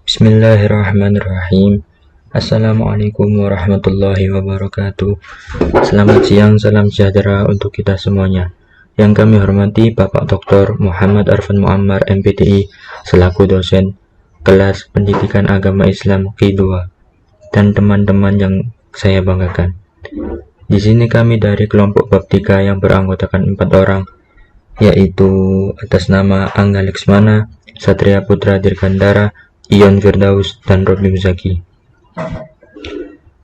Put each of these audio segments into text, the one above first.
Bismillahirrahmanirrahim. Assalamualaikum warahmatullahi wabarakatuh. Selamat siang, salam sejahtera untuk kita semuanya. Yang kami hormati Bapak Dr. Muhammad Arfan Muammar MPTI selaku dosen kelas Pendidikan Agama Islam Q2 dan teman-teman yang saya banggakan. Di sini kami dari kelompok bab 3 yang beranggotakan 4 orang, yaitu atas nama Angga Leksmana, Satria Putra Dirgandara, Ion Firdaus, dan Robi Muzaki.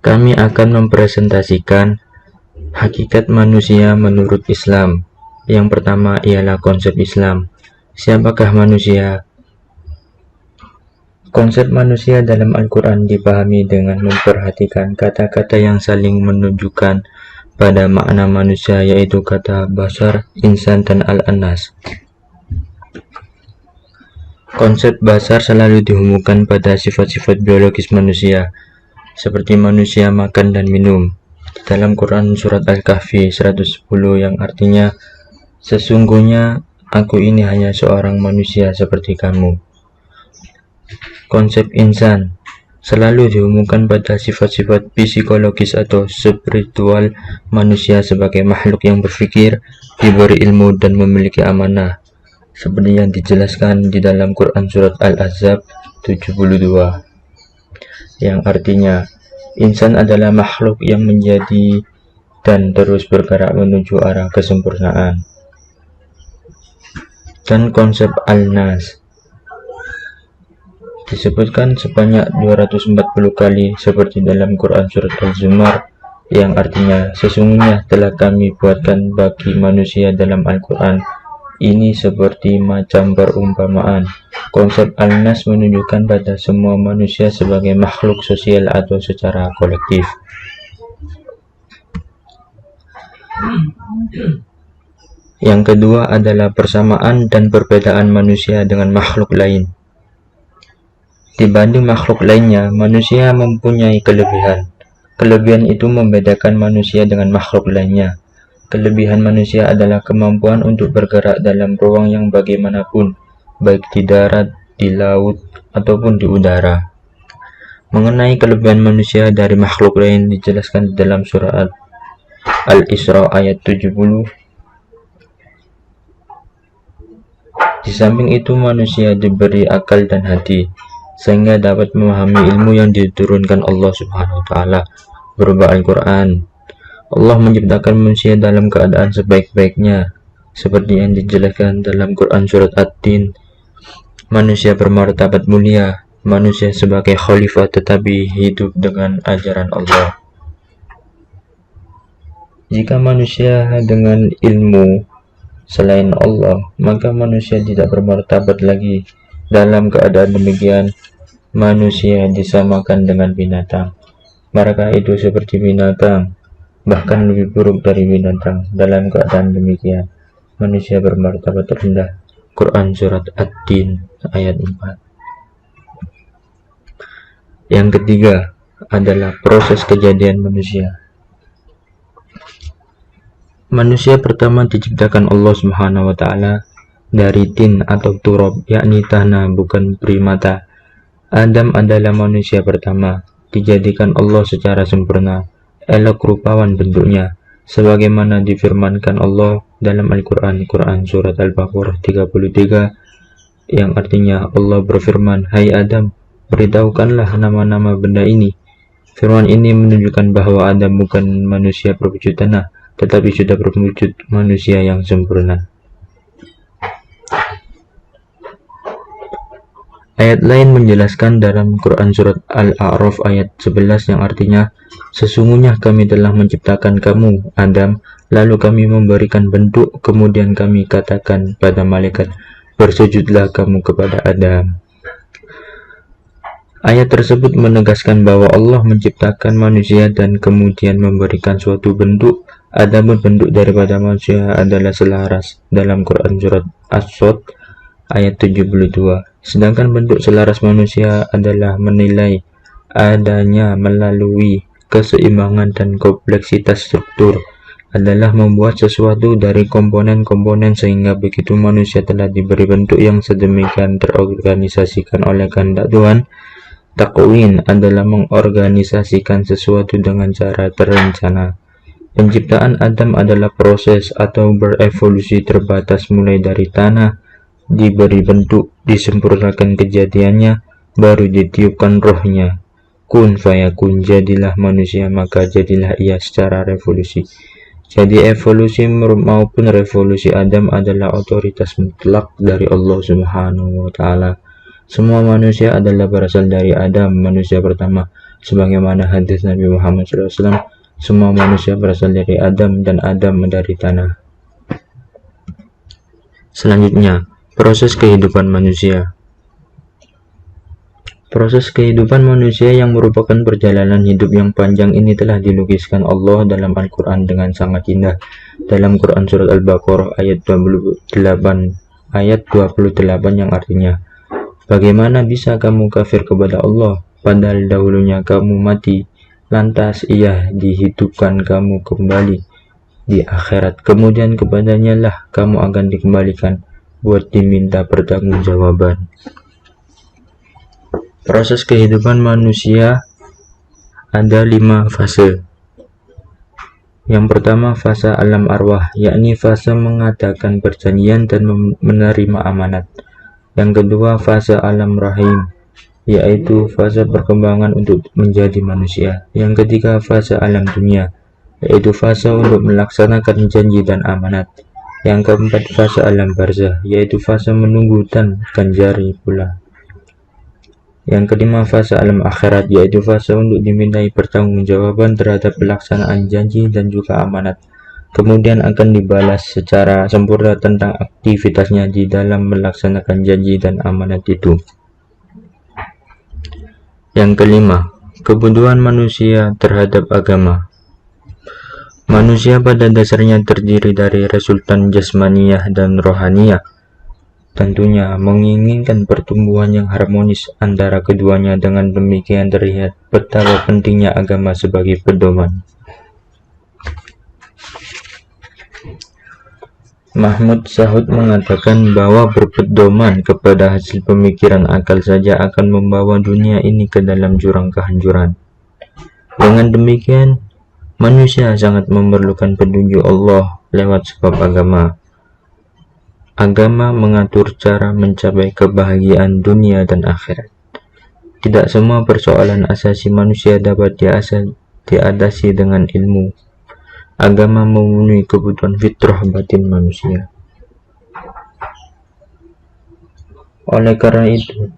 Kami akan mempresentasikan hakikat manusia menurut Islam. Yang pertama ialah konsep Islam. Siapakah manusia? Konsep manusia dalam Al-Quran dipahami dengan memperhatikan kata-kata yang saling menunjukkan pada makna manusia, yaitu kata basar, insan, dan al-anas. Konsep basar selalu dihubungkan pada sifat-sifat biologis manusia, seperti manusia makan dan minum. Dalam Quran surat Al-Kahfi 110 yang artinya, sesungguhnya aku ini hanya seorang manusia seperti kamu. Konsep insan selalu dihubungkan pada sifat-sifat psikologis atau spiritual manusia sebagai makhluk yang berpikir, diberi ilmu, dan memiliki amanah, seperti yang dijelaskan di dalam Quran surat Al-Ahzab 72, yang artinya insan adalah makhluk yang menjadi dan terus bergerak menuju arah kesempurnaan. Dan konsep al-nas disebutkan sebanyak 240 kali seperti dalam Quran surat Al-Zumar, yang artinya sesungguhnya telah kami buatkan bagi manusia dalam Al-Quran ini seperti macam perumpamaan. Konsep al-nas menunjukkan pada semua manusia sebagai makhluk sosial atau secara kolektif. Yang kedua adalah persamaan dan perbedaan manusia dengan makhluk lain. Dibanding makhluk lainnya, manusia mempunyai kelebihan. Kelebihan itu membedakan manusia dengan makhluk lainnya. Kelebihan manusia adalah kemampuan untuk bergerak dalam ruang yang bagaimanapun, baik di darat, di laut, ataupun di udara. Mengenai kelebihan manusia dari makhluk lain dijelaskan di dalam surah Al-Isra ayat 70. Di samping itu manusia diberi akal dan hati, sehingga dapat memahami ilmu yang diturunkan Allah Subhanahu wa Ta'ala berupa Al-Quran. Allah menciptakan manusia dalam keadaan sebaik-baiknya, seperti yang dijelaskan dalam Quran surat At-Tin. Manusia bermartabat mulia, manusia sebagai khalifah tetapi hidup dengan ajaran Allah. Jika manusia dengan ilmu selain Allah, maka manusia tidak bermartabat lagi. Dalam keadaan demikian, manusia disamakan dengan binatang. Mereka itu seperti binatang, bahkan lebih buruk dari binatang. Dalam keadaan demikian, manusia bermartabat rendah. Quran surat Ad-Din ayat 4. Yang ketiga adalah proses kejadian manusia. Manusia pertama diciptakan Allah Subhanahu wa Ta'ala dari tin atau turab, yakni tanah, bukan primata. Adam adalah manusia pertama, dijadikan Allah secara sempurna, elok rupawan bentuknya, sebagaimana difirmankan Allah dalam Al-Quran, Quran surat Al-Baqarah 33, yang artinya Allah berfirman, "Hai Adam, beritahukanlah nama-nama benda ini." Firman ini menunjukkan bahwa Adam bukan manusia berwujud tanah, tetapi sudah berwujud manusia yang sempurna. Ayat lain menjelaskan dalam Quran surat Al-A'raf ayat 11 yang artinya, sesungguhnya kami telah menciptakan kamu, Adam, lalu kami memberikan bentuk, kemudian kami katakan pada malaikat, bersujudlah kamu kepada Adam. Ayat tersebut menegaskan bahwa Allah menciptakan manusia dan kemudian memberikan suatu bentuk, adapun bentuk daripada manusia adalah selaras dalam Quran surat As-Sod ayat 72. Sedangkan bentuk selaras manusia adalah menilai adanya melalui keseimbangan dan kompleksitas struktur. adalah membuat sesuatu dari komponen-komponen sehingga begitu manusia telah diberi bentuk yang sedemikian terorganisasikan oleh kehendak Tuhan. Takwin adalah mengorganisasikan sesuatu dengan cara terencana. Penciptaan Adam adalah proses atau berevolusi terbatas mulai dari tanah, diberi bentuk, disempurnakan kejadiannya, baru ditiupkan rohnya. Kun fayakun, jadilah manusia, maka jadilah ia secara revolusi. Jadi evolusi maupun revolusi Adam adalah otoritas mutlak dari Allah Subhanahu wa Ta'ala. Semua manusia adalah berasal dari Adam, manusia pertama. Sebagaimana hadis Nabi Muhammad SAW, semua manusia berasal dari Adam dan Adam dari tanah. Selanjutnya, proses kehidupan manusia. Proses kehidupan manusia yang merupakan perjalanan hidup yang panjang ini telah dilukiskan Allah dalam Al-Quran dengan sangat indah. Dalam Quran Surat Al-Baqarah ayat 28 yang artinya, bagaimana bisa kamu kafir kepada Allah, padahal dahulunya kamu mati, lantas ia dihidupkan kamu kembali di akhirat, kemudian kepadanya lah kamu akan dikembalikan buat diminta pertanggungjawaban. Proses kehidupan manusia ada 5 fase. Yang pertama, fase alam arwah, yakni fase mengadakan perjanjian dan menerima amanat. Yang kedua, fase alam rahim, yaitu fase perkembangan untuk menjadi manusia. Yang ketiga, fase alam dunia, yaitu fase untuk melaksanakan janji dan amanat. Yang keempat, fase alam barzah, yaitu fase menunggu dan ganjari pula. Yang kelima, fase alam akhirat, yaitu fase untuk dimintai pertanggungjawaban terhadap pelaksanaan janji dan juga amanat. Kemudian akan dibalas secara sempurna tentang aktivitasnya di dalam melaksanakan janji dan amanat itu. Yang kelima, kebutuhan manusia terhadap agama. Manusia pada dasarnya terdiri dari resultan jasmaniyah dan rohaniyah. Tentunya menginginkan pertumbuhan yang harmonis antara keduanya. Dengan demikian terlihat betapa pentingnya agama sebagai pedoman. Mahmud Sahud mengatakan bahwa berpedoman kepada hasil pemikiran akal saja akan membawa dunia ini ke dalam jurang kehancuran. Dengan demikian, manusia sangat memerlukan petunjuk Allah lewat sebab agama. Agama mengatur cara mencapai kebahagiaan dunia dan akhirat. Tidak semua persoalan asasi manusia dapat diatasi dengan ilmu. Agama memenuhi kebutuhan fitrah batin manusia. Oleh karena itu,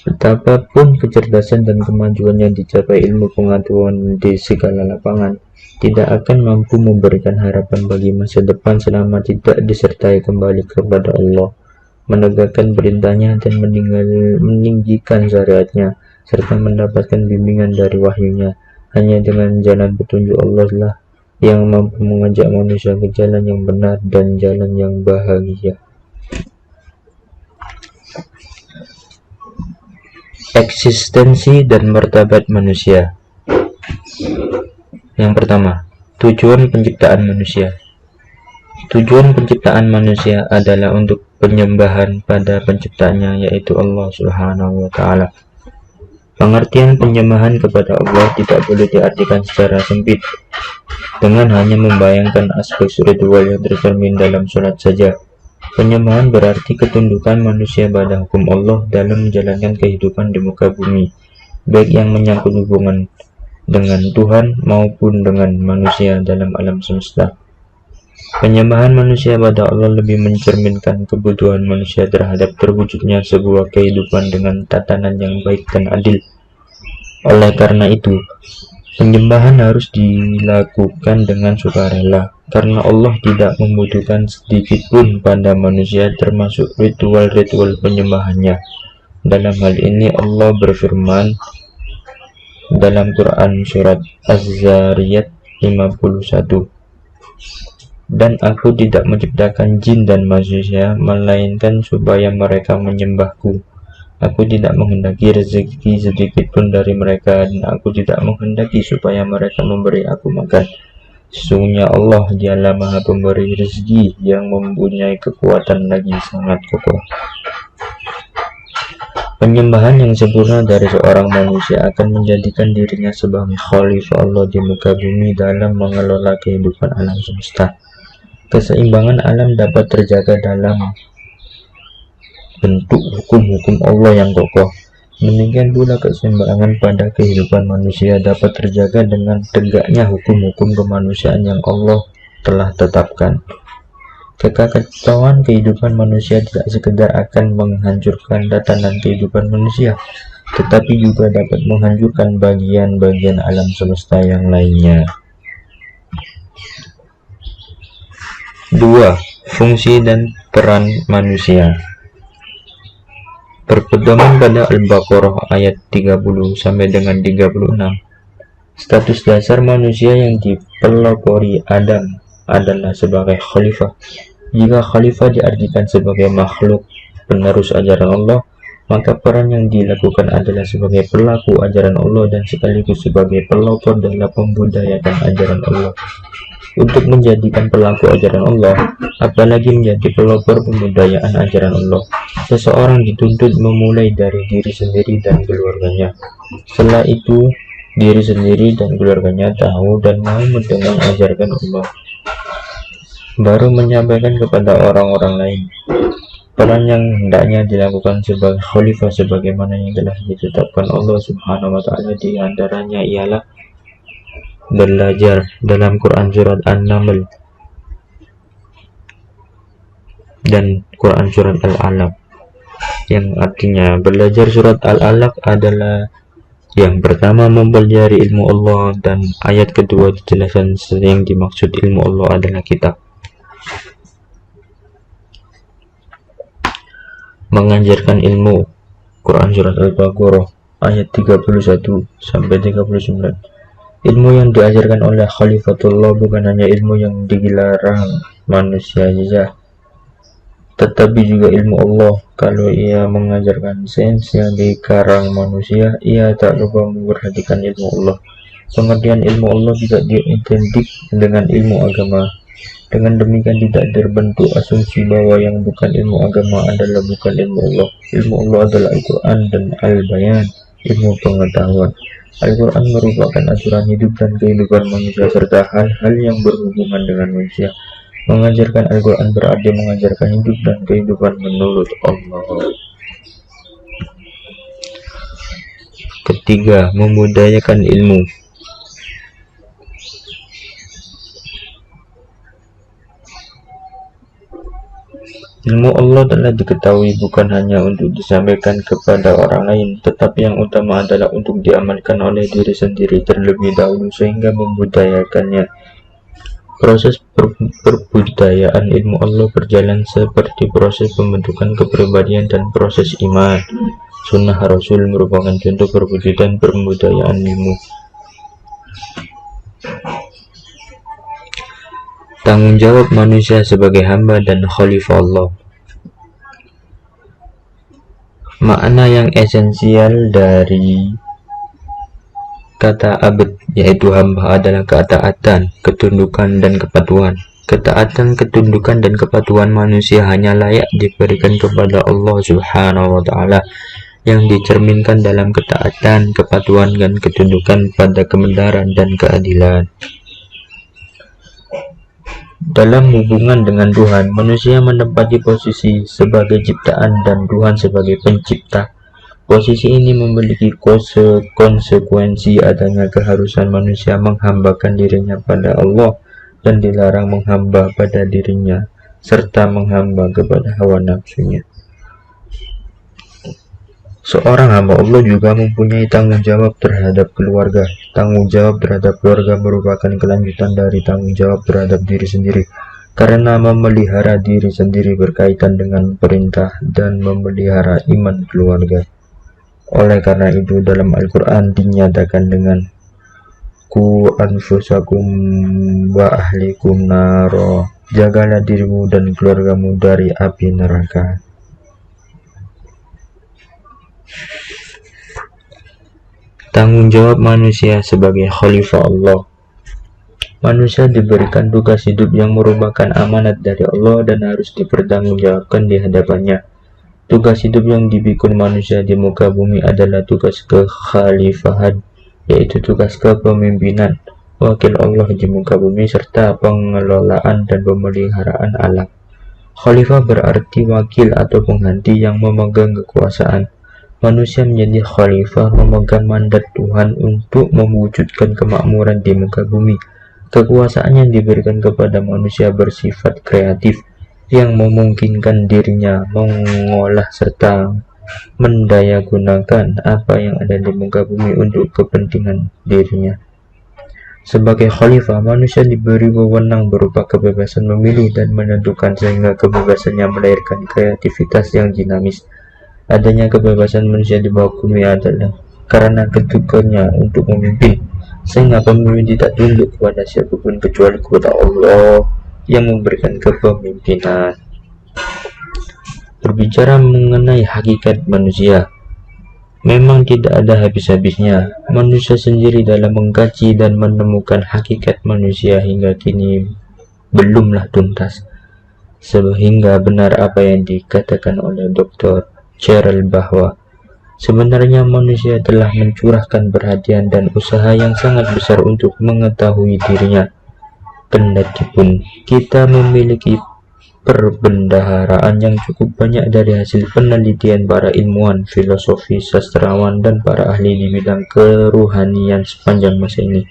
betapapun kecerdasan dan kemajuan yang dicapai ilmu pengetahuan di segala lapangan, tidak akan mampu memberikan harapan bagi masa depan selama tidak disertai kembali kepada Allah, menegakkan perintahnya dan meninggikan syariatnya, serta mendapatkan bimbingan dari wahyunya. Hanya dengan jalan petunjuk Allah lah yang mampu mengajak manusia ke jalan yang benar dan jalan yang bahagia. Eksistensi dan martabat manusia. Yang pertama, tujuan penciptaan manusia. Tujuan penciptaan manusia adalah untuk penyembahan pada penciptanya, yaitu Allah Subhanahu wa Ta'ala. Pengertian penyembahan kepada Allah tidak boleh diartikan secara sempit dengan hanya membayangkan aspek spiritual yang tercermin dalam sholat saja. Penyembahan berarti ketundukan manusia pada hukum Allah dalam menjalankan kehidupan di muka bumi, baik yang menyangkut hubungan dengan Tuhan maupun dengan manusia dalam alam semesta. Penyembahan manusia pada Allah lebih mencerminkan kebutuhan manusia terhadap terwujudnya sebuah kehidupan dengan tatanan yang baik dan adil. Oleh karena itu, penyembahan harus dilakukan dengan sukarela, karena Allah tidak membutuhkan sedikit pun pada manusia, termasuk ritual-ritual penyembahannya. Dalam hal ini Allah berfirman dalam Quran Surat Az-Zariyat 51, dan aku tidak menciptakan jin dan manusia melainkan supaya mereka menyembahku. Aku tidak menghendaki rezeki sedikit pun dari mereka, dan aku tidak menghendaki supaya mereka memberi aku makan. Sesungguhnya Allah dialah Maha Pemberi rezeki yang mempunyai kekuatan lagi sangat kokoh. Penyembahan yang sempurna dari seorang manusia akan menjadikan dirinya sebagai khalifah Allah di muka bumi dalam mengelola kehidupan alam semesta. Keseimbangan alam dapat terjaga dalam bentuk hukum-hukum Allah yang kokoh. Demikian pula keseimbangan pada kehidupan manusia dapat terjaga dengan tegaknya hukum-hukum kemanusiaan yang Allah telah tetapkan. Kekacauan kehidupan manusia tidak sekedar akan menghancurkan tatanan kehidupan manusia, tetapi juga dapat menghancurkan bagian-bagian alam semesta yang lainnya. 2. Fungsi dan peran manusia. Berpedoman pada Al-Baqarah ayat 30 sampai dengan 36. Status dasar manusia yang dipelopori Adam adalah sebagai khalifah. Jika khalifah diartikan sebagai makhluk penerus ajaran Allah, maka peran yang dilakukan adalah sebagai pelaku ajaran Allah dan sekaligus sebagai pelopor dalam membudayakan ajaran Allah. Untuk menjadikan pelaku ajaran Allah, apalagi menjadi pelopor pembudayaan ajaran Allah, seseorang dituntut memulai dari diri sendiri dan keluarganya. Setelah itu, diri sendiri dan keluarganya tahu dan mau mendengar ajaran Allah, baru menyampaikan kepada orang-orang lain. Peran yang hendaknya dilakukan sebagai khalifah sebagaimana yang telah ditetapkan Allah Subhanahu wa taala di antaranya ialah belajar dalam Quran surat An-Naml dan Quran surat Al-Alaq, yang artinya belajar surat Al-Alaq adalah yang pertama mempelajari ilmu Allah, dan ayat kedua dijelaskan yang dimaksud ilmu Allah adalah kitab. Mengajarkan ilmu, Quran surat Al-Baqarah ayat 31 sampai 39. Ilmu yang diajarkan oleh Khalifatullah bukan hanya ilmu yang dilarang manusia saja, tetapi juga ilmu Allah. Kalau ia mengajarkan sains yang dikarang manusia, ia tak lupa memperhatikan ilmu Allah. Pengertian ilmu Allah tidak identik dengan ilmu agama. Dengan demikian tidak terbentuk asumsi bahwa yang bukan ilmu agama adalah bukan ilmu Allah. Ilmu Allah adalah Al-Quran dan Al-Bayan, ilmu pengetahuan. Al-Quran merupakan aturan hidup dan kehidupan manusia serta hal-hal yang berhubungan dengan manusia. Mengajarkan Al-Quran berarti mengajarkan hidup dan kehidupan menurut Allah. Ketiga, membudayakan ilmu. Ilmu Allah telah diketahui bukan hanya untuk disampaikan kepada orang lain, tetapi yang utama adalah untuk diamalkan oleh diri sendiri terlebih dahulu sehingga membudayakannya. Proses perbudayaan ilmu Allah berjalan seperti proses pembentukan kepribadian dan proses iman. Sunnah Rasul merupakan contoh perwujudan pembudayaan ilmu. Tanggung jawab manusia sebagai hamba dan khalifah Allah. Makna yang esensial dari kata abd, yaitu hamba, adalah ketaatan, ketundukan, dan kepatuhan. Ketaatan, ketundukan, dan kepatuhan manusia hanya layak diberikan kepada Allah Subhanahu wa taala, yang dicerminkan dalam ketaatan, kepatuhan, dan ketundukan pada kebenaran dan keadilan. Dalam hubungan dengan Tuhan, manusia menempati posisi sebagai ciptaan dan Tuhan sebagai pencipta. Posisi ini memiliki konsekuensi adanya keharusan manusia menghambakan dirinya pada Allah dan dilarang menghamba pada dirinya serta menghamba kepada hawa nafsunya. Seorang hamba Allah juga mempunyai tanggung jawab terhadap keluarga. Tanggung jawab terhadap keluarga merupakan kelanjutan dari tanggung jawab terhadap diri sendiri, karena memelihara diri sendiri berkaitan dengan perintah dan memelihara iman keluarga. Oleh karena itu, dalam Al-Quran dinyatakan dengan Ku anfusakum wa ahlikum naro, jagalah dirimu dan keluargamu dari api neraka. Tanggung jawab manusia sebagai khalifah Allah. Manusia diberikan tugas hidup yang merupakan amanat dari Allah dan harus dipertanggungjawabkan di hadapannya. Tugas hidup yang dipikul manusia di muka bumi adalah tugas kekhalifahan, yaitu tugas kepemimpinan, wakil Allah di muka bumi, serta pengelolaan dan pemeliharaan alam. Khalifah berarti wakil atau pengganti yang memegang kekuasaan. Manusia menjadi khalifah memegang mandat Tuhan untuk mewujudkan kemakmuran di muka bumi. Kekuasaan yang diberikan kepada manusia bersifat kreatif, yang memungkinkan dirinya mengolah serta mendayagunakan apa yang ada di muka bumi untuk kepentingan dirinya. Sebagai khalifah, manusia diberi wewenang berupa kebebasan memilih dan menentukan, sehingga kebebasannya melahirkan kreativitas yang dinamis. Adanya kebebasan manusia di bawah bumi adalah karena ketukannya untuk memimpin, sehingga pemimpin tidak tunduk kepada siapapun kecuali kepada Allah yang memberikan kepemimpinan. Berbicara mengenai hakikat manusia, memang tidak ada habis-habisnya. Manusia sendiri dalam mengkaji dan menemukan hakikat manusia hingga kini belumlah tuntas, sehingga benar apa yang dikatakan oleh Dr. Cheryl bahwa sebenarnya manusia telah mencurahkan perhatian dan usaha yang sangat besar untuk mengetahui dirinya. Kendati pun kita memiliki perbendaharaan yang cukup banyak dari hasil penelitian para ilmuwan, filosofi, sastrawan, dan para ahli di bidang keruhanian sepanjang masa ini,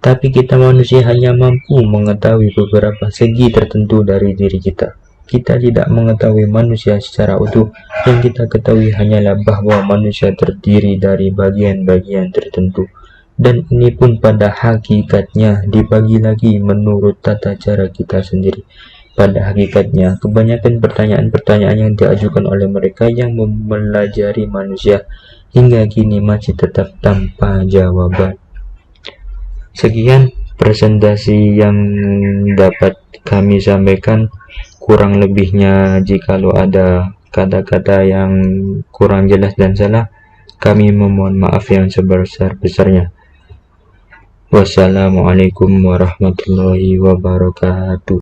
tapi kita manusia hanya mampu mengetahui beberapa segi tertentu dari diri kita. Kita tidak mengetahui manusia secara utuh. Yang kita ketahui hanyalah bahwa manusia terdiri dari bagian-bagian tertentu, dan ini pun pada hakikatnya dibagi lagi menurut tata cara kita sendiri. Pada hakikatnya, kebanyakan pertanyaan-pertanyaan yang diajukan oleh mereka yang mempelajari manusia hingga kini masih tetap tanpa jawaban. Sekian presentasi yang dapat kami sampaikan. Kurang lebihnya, jikalau ada kata-kata yang kurang jelas dan salah, kami memohon maaf yang sebesar-besarnya. Wassalamualaikum warahmatullahi wabarakatuh.